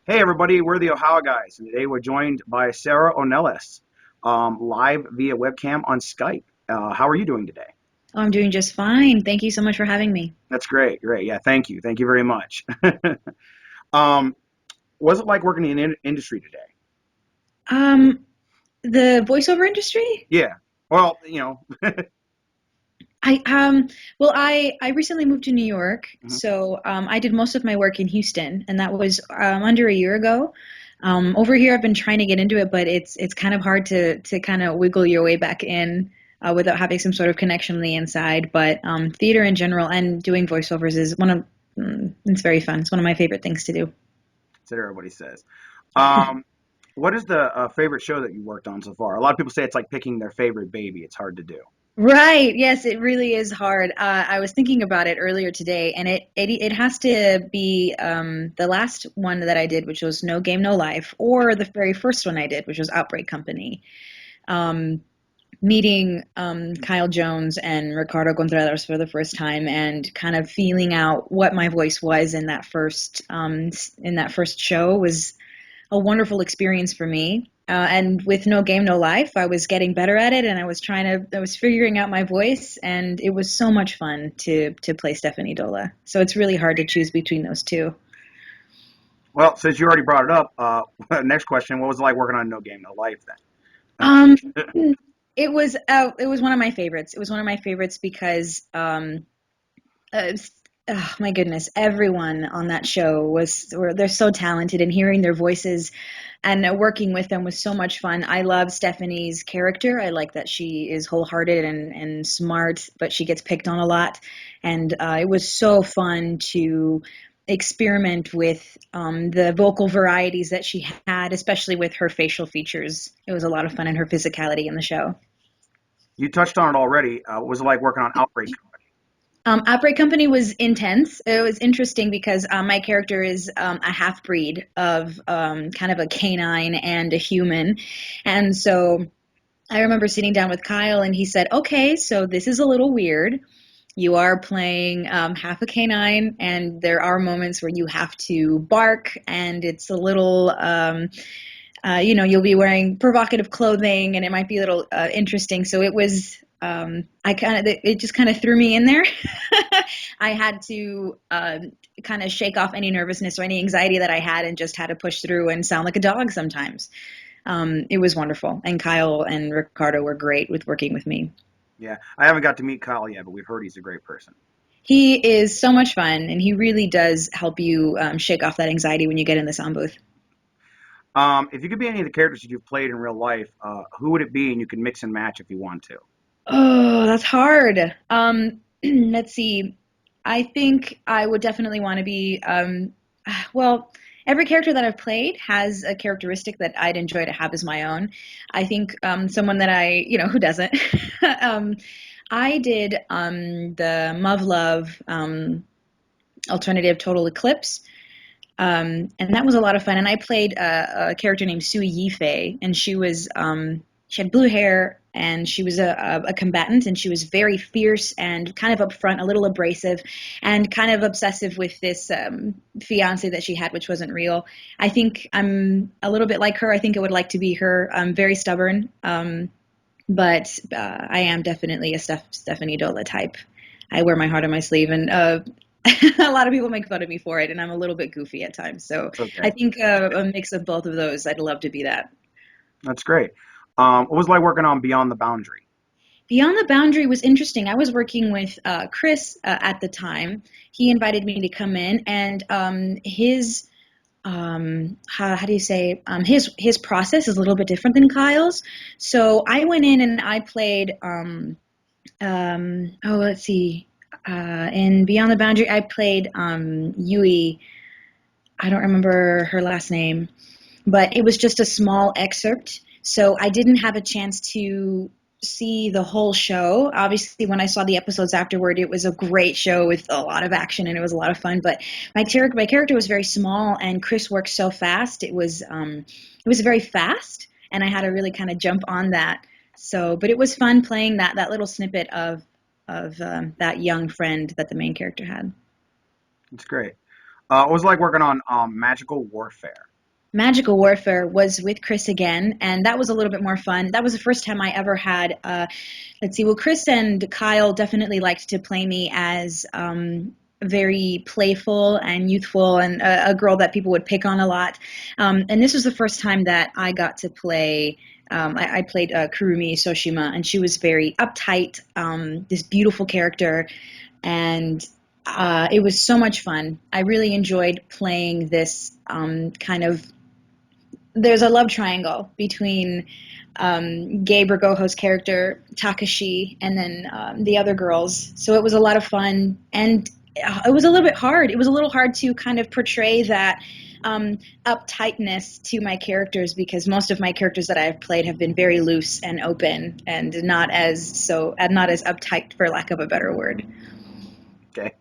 Hey everybody, we're the Ohio guys, and today we're joined by Sara Ornelas, live via webcam on Skype. How are you doing today? Oh, I'm doing just fine. Thank you so much for having me. That's great, great. Yeah, thank you very much. um, what's it like working in the industry today? Um, the voiceover industry? Yeah, well, I well, I recently moved to New York, mhm. so I did most of my work in Houston, and that was under a year ago. Over here, I've been trying to get into it, but it's kind of hard to kind of wiggle your way back in without having some sort of connection on the inside. But theater in general and doing voiceovers is it's very fun. It's one of my favorite things to do. That's what everybody says. Um, what is the favorite show that you worked on so far? A lot of people say it's like picking their favorite baby. It's hard to do. Right. Yes, it really is hard. I was thinking about it earlier today, and it has to be the last one that I did, which was No Game, No Life, or the very first one I did, which was Outbreak Company. Um, Meeting Kyle Jones and Ricardo Contreras for the first time, and kind of feeling out what my voice was in that first show was a wonderful experience for me. And with No Game, No Life, I was getting better at it, and I was figuring out my voice, and it was so much fun to play Stephanie Dola. So it's really hard to choose between those two. Well, since you already brought it up, next question: what was it like working on No Game No Life Um, then? it was one of my favorites. It was one of my favorites because uh, oh my goodness, everyone on that show they're so talented, and hearing their voices and working with them was so much fun. I love Stephanie's character. I like that she is wholehearted and smart, but she gets picked on a lot. And it was so fun to experiment with the vocal varieties that she had, especially with her facial features. It was a lot of fun, and her physicality in the show. You touched on it already. What was it like working on Outbreak? Outbreak Company was intense. It was interesting because my character is a half breed of kind of a canine and a human. And so I remember sitting down with Kyle, and he said, "Okay, so this is a little weird. You are playing half a canine, and there are moments where you have to bark, and it's a little, you'll be wearing provocative clothing, and it might be a little interesting." So it was, it just kind of threw me in there. I had to kind of shake off any nervousness or any anxiety that I had, and just had to push through and sound like a dog sometimes. It was wonderful, and Kyle and Ricardo were great with working with me. Yeah, I haven't got to meet Kyle yet, but we've heard he's a great person. He is so much fun, and he really does help you shake off that anxiety when you get in the sound booth. If you could be any of the characters that you've played in real life, who would it be? And you can mix and match if you want to. Oh, that's hard. Let's see. I think I would definitely want to be, well, every character that I've played has a characteristic that I'd enjoy to have as my own. I think someone that who doesn't? um, I did the Muv-Love alternative Total Eclipse. And that was a lot of fun. And I played a character named Sui Yifei, and she had blue hair, and she was a combatant, and she was very fierce and kind of upfront, a little abrasive, and kind of obsessive with this fiance that she had, which wasn't real. I think I'm a little bit like her. I think I would like to be her. I'm very stubborn, but I am definitely a Stephanie Dola type. I wear my heart on my sleeve, and a lot of people make fun of me for it, and I'm a little bit goofy at times. So It's I okay. think a mix of both of those, I'd love to be that. That's great. What was it like working on Beyond the Boundary? Beyond the Boundary was interesting. I was working with Chris at the time. He invited me to come in, and his how do you say his process is a little bit different than Kyle's. So I went in and I played. Oh, let's see. In Beyond the Boundary, I played Yui. I don't remember her last name, but it was just a small excerpt. So I didn't have a chance to see the whole show. Obviously, when I saw the episodes afterward, it was a great show with a lot of action, and it was a lot of fun. But my character was very small, and Chris worked so fast. It was very fast, and I had to really kind of jump on that. So, but it was fun playing that little snippet of that young friend that the main character had. It's great. What was it like working on Magical Warfare? Magical Warfare was with Chris again, and that was a little bit more fun. That was the first time I ever had, let's see, well, Chris and Kyle definitely liked to play me as very playful and youthful and a girl that people would pick on a lot. And this was the first time that I got to play. I played Kurumi Soshima, and she was very uptight, this beautiful character, and it was so much fun. I really enjoyed playing this kind of. There's a love triangle between Gabe Bergojo's character Takashi and then the other girls. So it was a lot of fun, and it was a little bit hard. It was a little hard to kind of portray that uptightness to my characters because most of my characters that I've played have been very loose and open and not as uptight, for lack of a better word. Okay.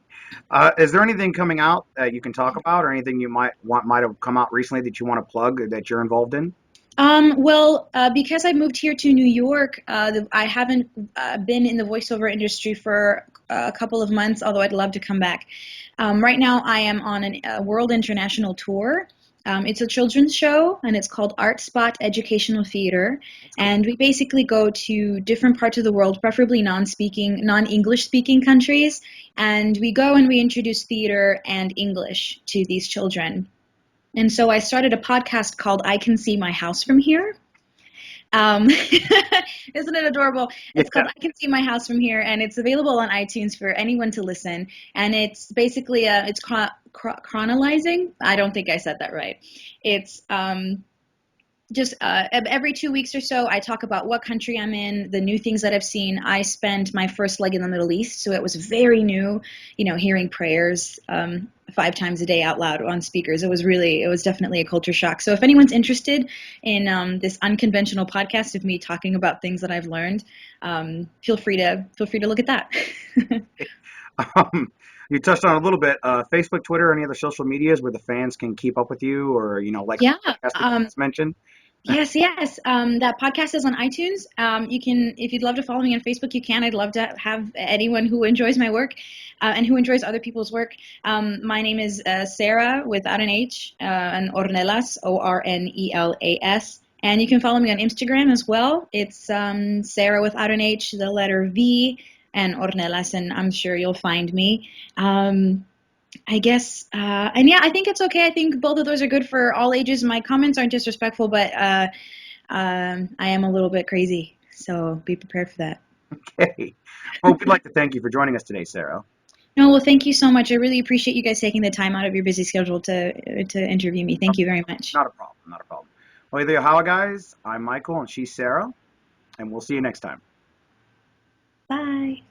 Is there anything coming out that you can talk about, or anything you might have come out recently that you want to plug that you're involved in? Because I moved here to New York, I haven't been in the voiceover industry for a couple of months, although I'd love to come back. Right now, I am on a world international tour. It's a children's show, and it's called Art Spot Educational Theater. That's cool. And we basically go to different parts of the world, preferably non-English speaking countries, and we go and we introduce theater and English to these children. And so I started a podcast called I Can See My House from Here. Isn't it adorable? It's Yeah. called I Can See My House from Here, and it's available on iTunes for anyone to listen. And it's basically it's chronalizing. I don't think I said that right. It's just every 2 weeks or so, I talk about what country I'm in, the new things that I've seen. I spent my first leg in the Middle East, so it was very new, hearing prayers 5 times a day out loud on speakers. It was definitely a culture shock. So if anyone's interested in this unconventional podcast of me talking about things that I've learned, feel free to look at that. Um, you touched on it a little bit. Facebook, Twitter, any other social medias where the fans can keep up with you, or like Yeah. the podcast that you Um, just mentioned. Yes, yes. That podcast is on iTunes. You can, if you'd love to follow me on Facebook, you can. I'd love to have anyone who enjoys my work and who enjoys other people's work. My name is Sarah without an H and Ornelas, Ornelas. And you can follow me on Instagram as well. It's Sarah without an H, the letter V, and Ornelas, and I'm sure you'll find me. I guess, and yeah, I think it's okay. I think both of those are good for all ages. My comments aren't disrespectful, but I am a little bit crazy, so be prepared for that. Okay. Well, we'd like to thank you for joining us today, Sarah. No, well, thank you so much. I really appreciate you guys taking the time out of your busy schedule to interview me. Thank you very much. Not a problem. Not a problem. Well, there you how, guys. I'm Michael, and she's Sarah, and we'll see you next time. Bye.